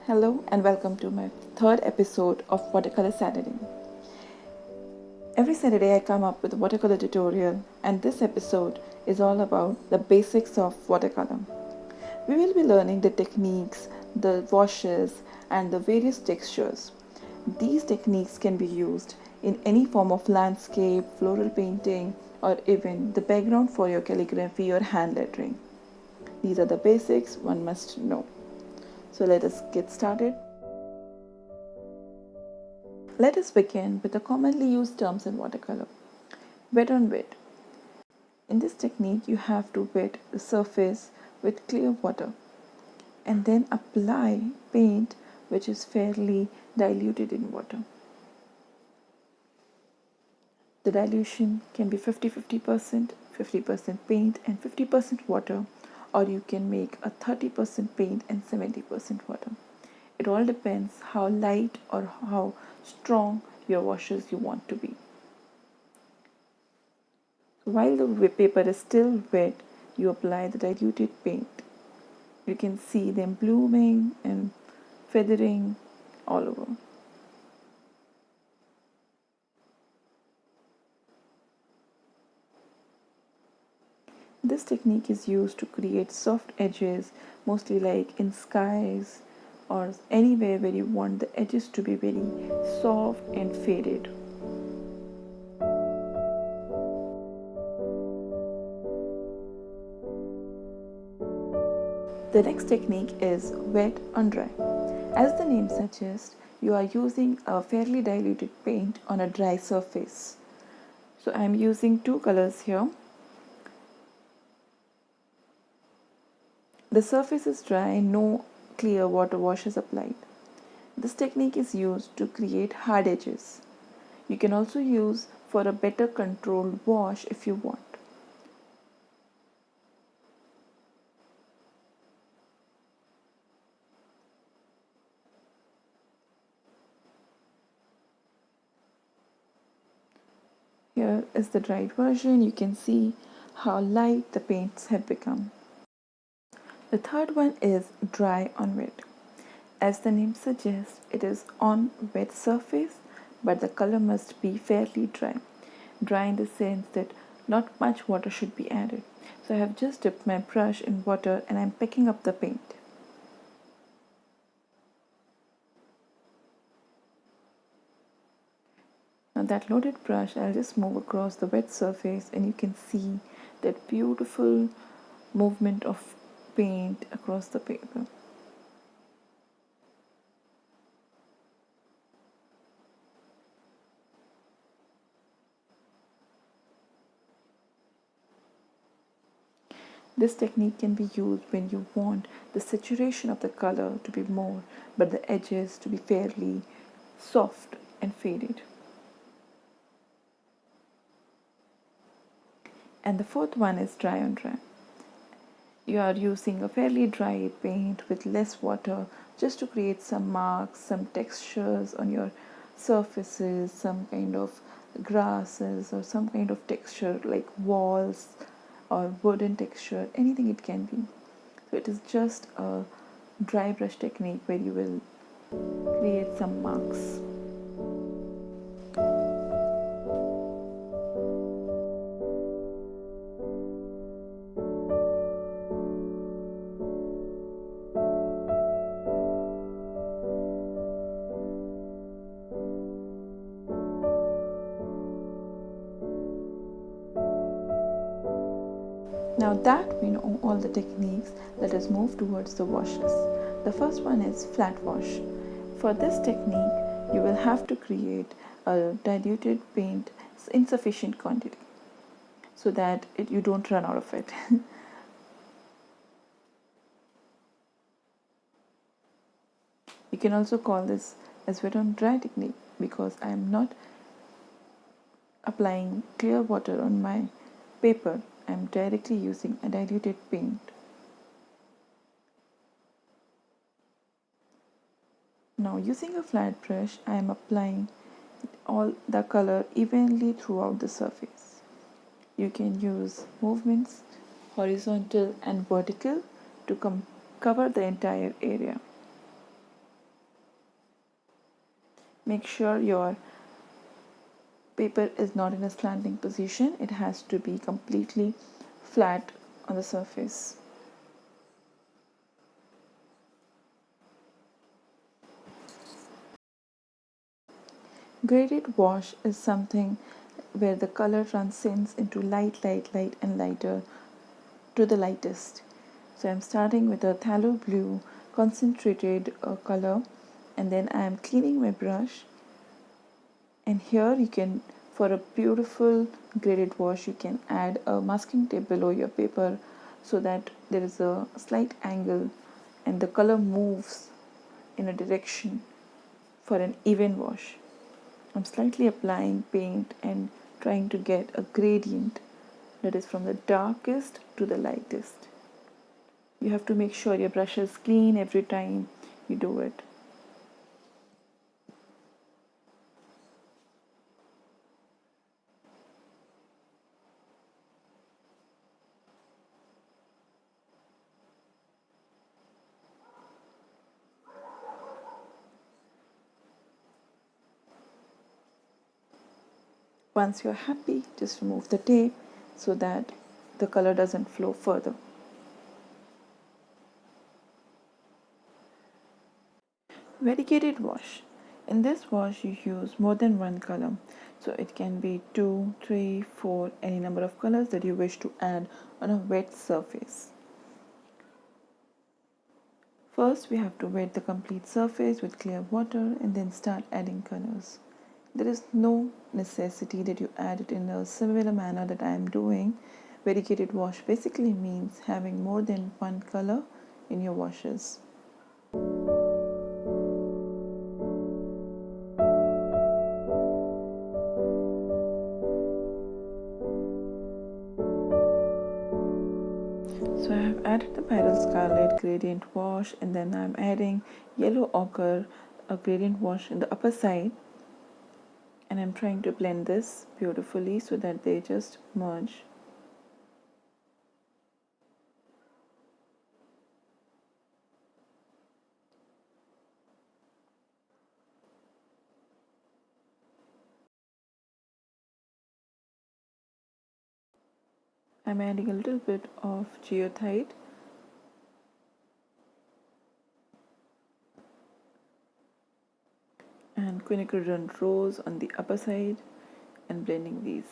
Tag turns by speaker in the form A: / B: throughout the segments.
A: Hello and welcome to my third episode of Watercolor Saturday. Every Saturday I come up with a watercolor tutorial, and this episode is all about the basics of watercolor. We will be learning the techniques, the washes, and the various textures. These techniques can be used in any form of landscape, floral painting, or even the background for your calligraphy or hand lettering. These are the basics one must know. So let us get started. Let us begin with the commonly used terms in watercolor. Wet on wet. In this technique, you have to wet the surface with clear water and then apply paint which is fairly diluted in water. The dilution can be 50% paint and 50% water, or you can make a 30% paint and 70% water. It all depends how light or how strong your washes you want to be. While the paper is still wet, you apply the diluted paint. You can see them blooming and feathering all over. This technique is used to create soft edges, mostly like in skies or anywhere where you want the edges to be very soft and faded. The next technique is wet on dry. As the name suggests, you are using a fairly diluted paint on a dry surface. So I am using two colors here. The surface is dry, no clear water wash is applied. This technique is used to create hard edges. You can also use for a better controlled wash if you want. Here is the dried version. You can see how light the paints have become. The third one is dry on wet. As the name suggests, it is on wet surface, but the color must be fairly dry. Dry in the sense that not much water should be added. So I have just dipped my brush in water and I'm picking up the paint. Now that loaded brush, I'll just move across the wet surface and you can see that beautiful movement of paint across the paper. This technique can be used when you want the saturation of the color to be more, but the edges to be fairly soft and faded. And the fourth one is dry on dry. You are using a fairly dry paint with less water just to create some marks, some textures on your surfaces, some kind of grasses or some kind of texture like walls or wooden texture, anything it can be. So it is just a dry brush technique where you will create some marks. Now that we know all the techniques, let us move towards the washes. The first one is flat wash. For this technique, you will have to create a diluted paint in sufficient quantity so that you don't run out of it. You can also call this as wet on dry technique because I am not applying clear water on my paper. I am directly using a diluted paint. Now using a flat brush, I am applying all the color evenly throughout the surface. You can use movements horizontal and vertical to cover the entire area. Make sure your paper is not in a slanting position. It has to be completely flat on the surface. Graded wash is something where the color transcends into light, light, light and lighter to the lightest. So I'm starting with a phthalo blue concentrated color, and then I'm cleaning my brush. And here you can, for a beautiful graded wash, you can add a masking tape below your paper so that there is a slight angle and the color moves in a direction for an even wash. I'm slightly applying paint and trying to get a gradient that is from the darkest to the lightest. You have to make sure your brush is clean every time you do it. Once you're happy, just remove the tape so that the color doesn't flow further. Variegated wash. In this wash, you use more than one color. So it can be 2, 3, 4, any number of colors that you wish to add on a wet surface. First, we have to wet the complete surface with clear water and then start adding colors. There is no necessity that you add it in a similar manner that I am doing. Variegated wash basically means having more than one color in your washes. So I have added the Pyrrole Scarlet gradient wash, and then I'm adding yellow ochre, a gradient wash in the upper side, and I'm trying to blend this beautifully so that they just merge. I'm adding a little bit of geotite and quinacridone rose on the upper side and blending these.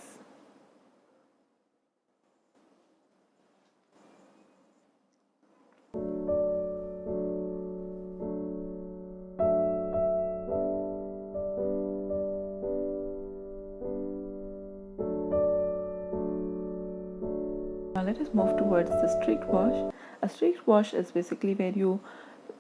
A: Now let us move towards the streak wash. A streak wash is basically where you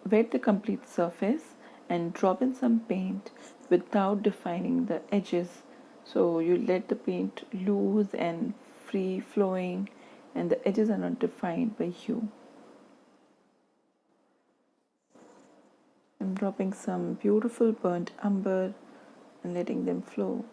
A: wet the complete surface and drop in some paint without defining the edges. So you let the paint loose and free flowing, and the edges are not defined by you. I'm dropping some beautiful burnt umber and letting them flow.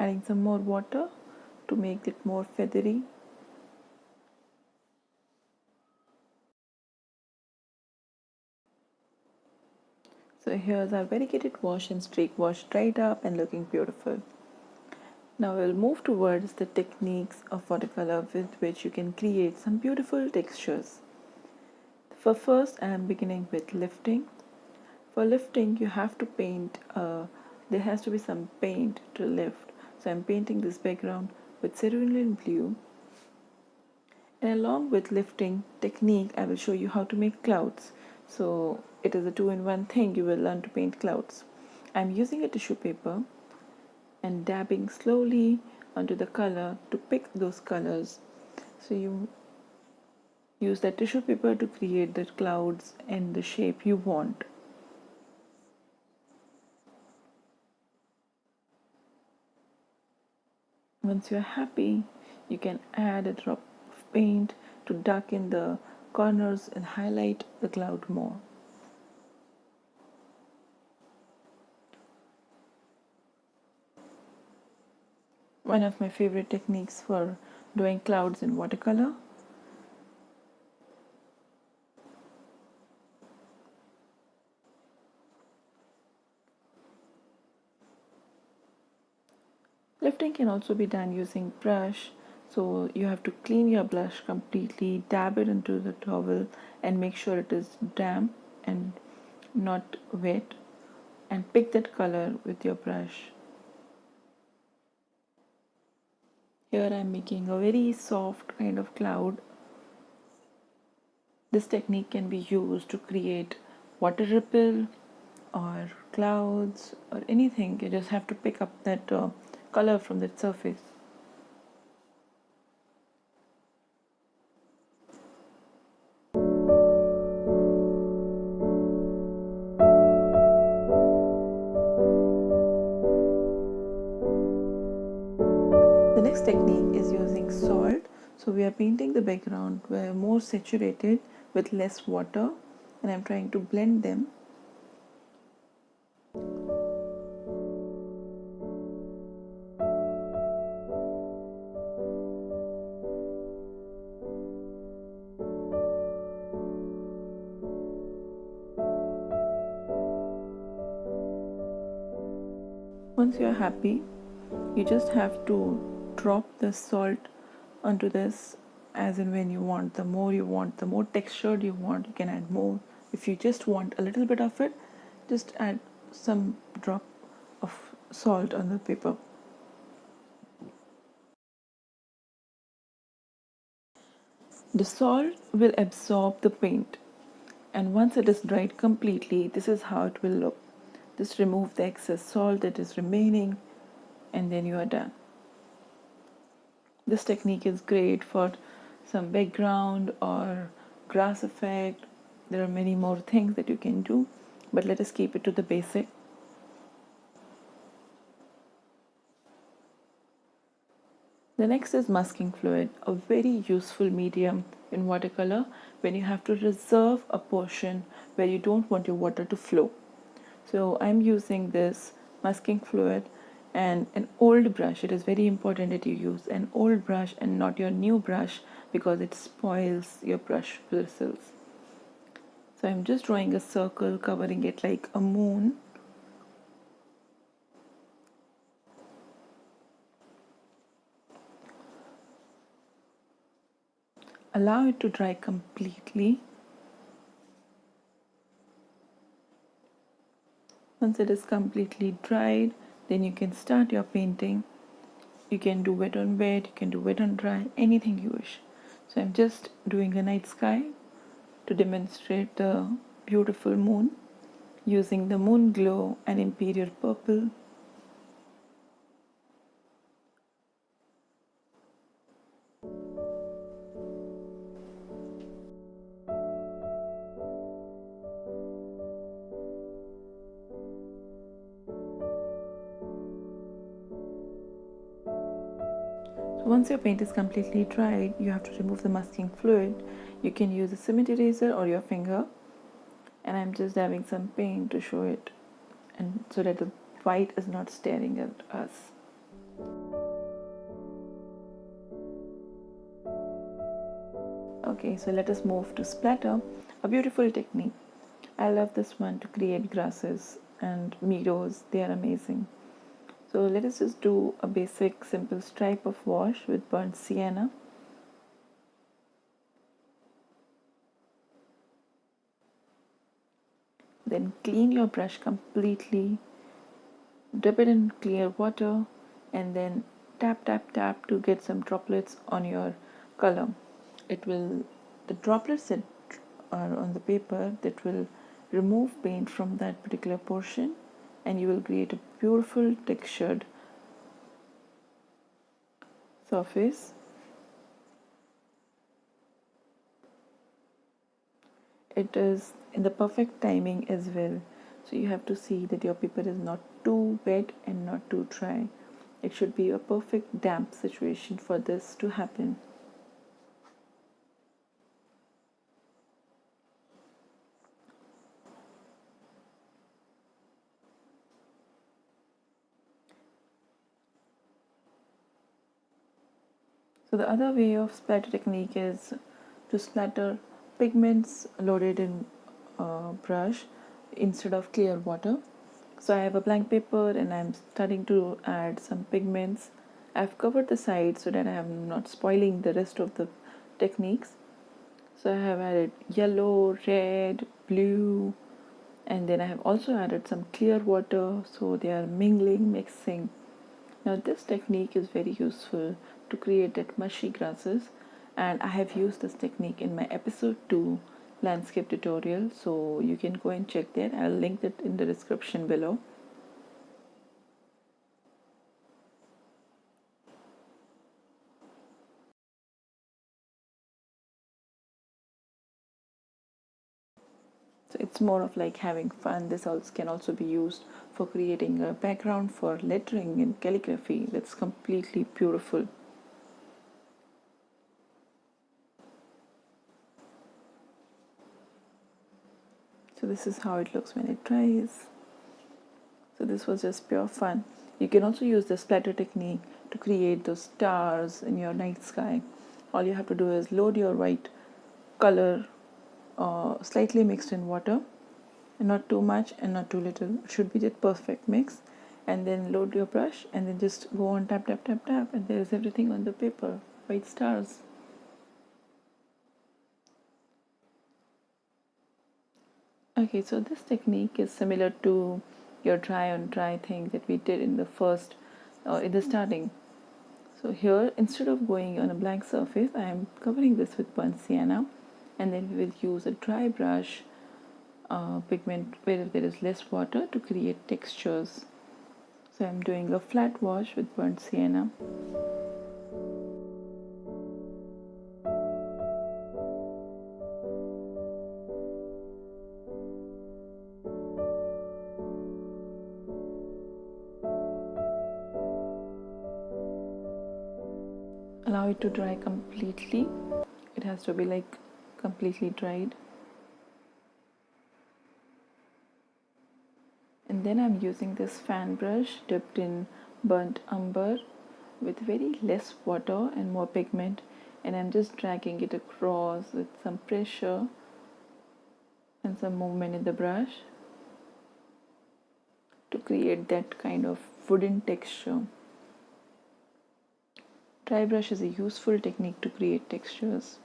A: Adding some more water to make it more feathery. So here's our variegated wash and streak wash dried up and looking beautiful. Now we'll move towards the techniques of watercolor with which you can create some beautiful textures. For first, I am beginning with lifting. For lifting, you have to paint, there has to be some paint to lift. So I'm painting this background with cerulean blue. And along with lifting technique, I will show you how to make clouds. So it is a two-in-one thing. You will learn to paint clouds. I'm using a tissue paper and dabbing slowly onto the color to pick those colors. So you use that tissue paper to create the clouds and the shape you want. Once you're happy, you can add a drop of paint to darken the corners and highlight the cloud more. one of my favorite techniques for doing clouds in watercolor. Lifting can also be done using brush, so you have to clean your brush completely, dab it into the towel and make sure it is damp and not wet, and pick that color with your brush. Here I am making a very soft kind of cloud. This technique can be used to create water ripple or clouds or anything. You just have to pick up that color from that surface. The next technique is using salt. So we are painting the background where more saturated with less water, and I'm trying to blend them. Once you're happy, you just have to drop the salt onto this, as in when you want, the more textured you want, you can add more. If you just want a little bit of it, just add some drop of salt on the paper. The salt will absorb the paint, and once it is dried completely, this is how it will look. Just remove the excess salt that is remaining, and then you are done. This technique is great for some background or grass effect. There are many more things that you can do, but let us keep it to the basic. The next is masking fluid, a very useful medium in watercolor when you have to reserve a portion where you don't want your water to flow. So I'm using this masking fluid and an old brush. It is very important that you use an old brush and not your new brush, because it spoils your brush bristles. So I'm just drawing a circle covering it like a moon. Allow it to dry completely. Once it is completely dried, then you can start your painting. You can do wet on wet, you can do wet on dry, anything you wish. So I'm just doing a night sky to demonstrate the beautiful moon using the moon glow and imperial purple. So once your paint is completely dried, you have to remove the masking fluid. You can use a cement eraser or your finger, and I'm just dabbing some paint to show it, and so that the white is not staring at us. Okay, so let us move to splatter, a beautiful technique. I love this one to create grasses and meadows. They are amazing. So let us just do a basic simple stripe of wash with burnt sienna. Then clean your brush completely, dip it in clear water, and then tap tap tap to get some droplets on your color. The droplets that are on the paper, that will remove paint from that particular portion, and you will create a beautiful textured surface. It is in the perfect timing as well, so you have to see that your paper is not too wet and not too dry. It should be a perfect damp situation for this to happen. So the other way of splatter technique is to splatter pigments loaded in a brush instead of clear water. So I have a blank paper and I'm starting to add some pigments. I've covered the sides so that I am not spoiling the rest of the techniques. So I have added yellow, red, blue, and then I have also added some clear water, so they are mingling, mixing. Now this technique is very useful to create that mushy grasses, and I have used this technique in my episode 2 landscape tutorial, so you can go and check that. I'll link it in the description below. So it's more of like having fun. This also can also be used for creating a background for lettering and calligraphy. That's completely beautiful. So this is how it looks when it dries. So this was just pure fun. You can also use the splatter technique to create those stars in your night sky. All you have to do is load your white color slightly mixed in water, and not too much and not too little. It should be the perfect mix. And then load your brush and then just go on tap tap tap tap, and there is everything on the paper, white stars. Okay, so this technique is similar to your dry on dry thing that we did in the first in the starting. So here, instead of going on a blank surface, I am covering this with burnt sienna, and then we will use a dry brush pigment where there is less water to create textures. So I'm doing a flat wash with burnt sienna. Allow it to dry completely. It has to be like completely dried. And then I'm using this fan brush dipped in burnt umber with very less water and more pigment, and I'm just dragging it across with some pressure and some movement in the brush to create that kind of wooden texture. Dry brush is a useful technique to create textures.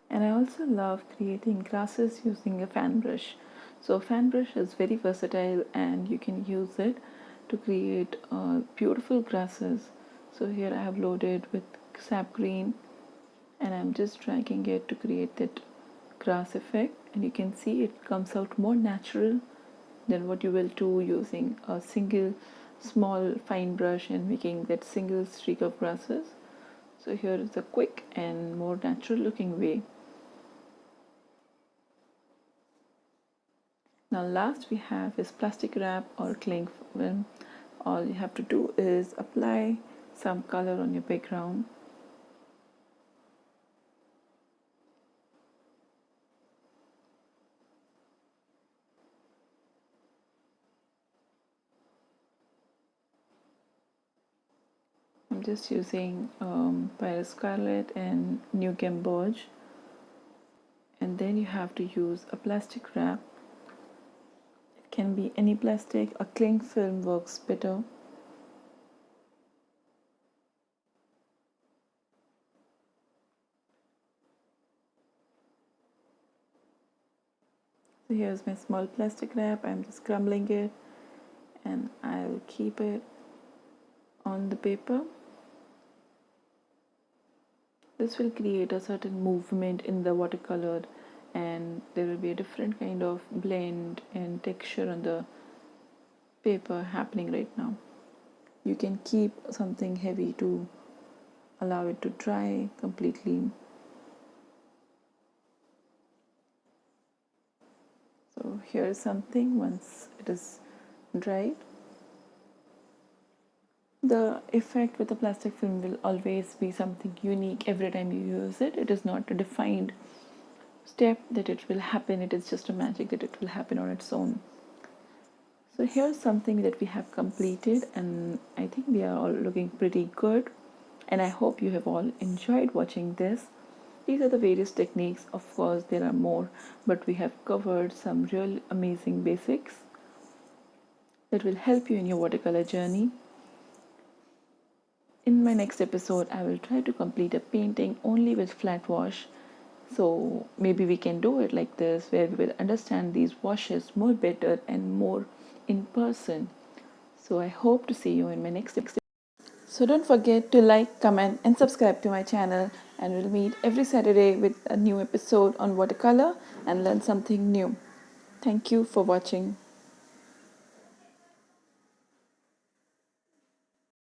A: And I also love creating grasses using a fan brush. So fan brush is very versatile and you can use it to create beautiful grasses. So here I have loaded with sap green and I'm just dragging it to create that grass effect, and you can see it comes out more natural than what you will do using a single small fine brush and making that single streak of grasses. So here is a quick and more natural looking way. Now last we have is plastic wrap or cling film. All you have to do is apply some color on your background. I'm just using Paris Scarlet and New Gamboge, and then you have to use a plastic wrap. It can be any plastic, a cling film works better. So here's my small plastic wrap. I'm just crumbling it and I'll keep it on the paper. This will create a certain movement in the watercolor, and there will be a different kind of blend and texture on the paper happening right now. You can keep something heavy to allow it to dry completely. here is something once it is dried. The effect with the plastic film will always be something unique every time you use it. It is not a defined step that it will happen, it is just a magic that it will happen on its own. So here's something that we have completed, and I think we are all looking pretty good, and I hope you have all enjoyed watching this. These are the various techniques. Of course there are more, but we have covered some real amazing basics that will help you in your watercolor journey. In my next episode I will try to complete a painting only with flat wash. So maybe we can do it like this, where we will understand these washes more better and more in person. So I hope to see you in my next episode. So don't forget to like, comment and subscribe to my channel, and we'll meet every Saturday with a new episode on watercolor and learn something new. Thank you for watching.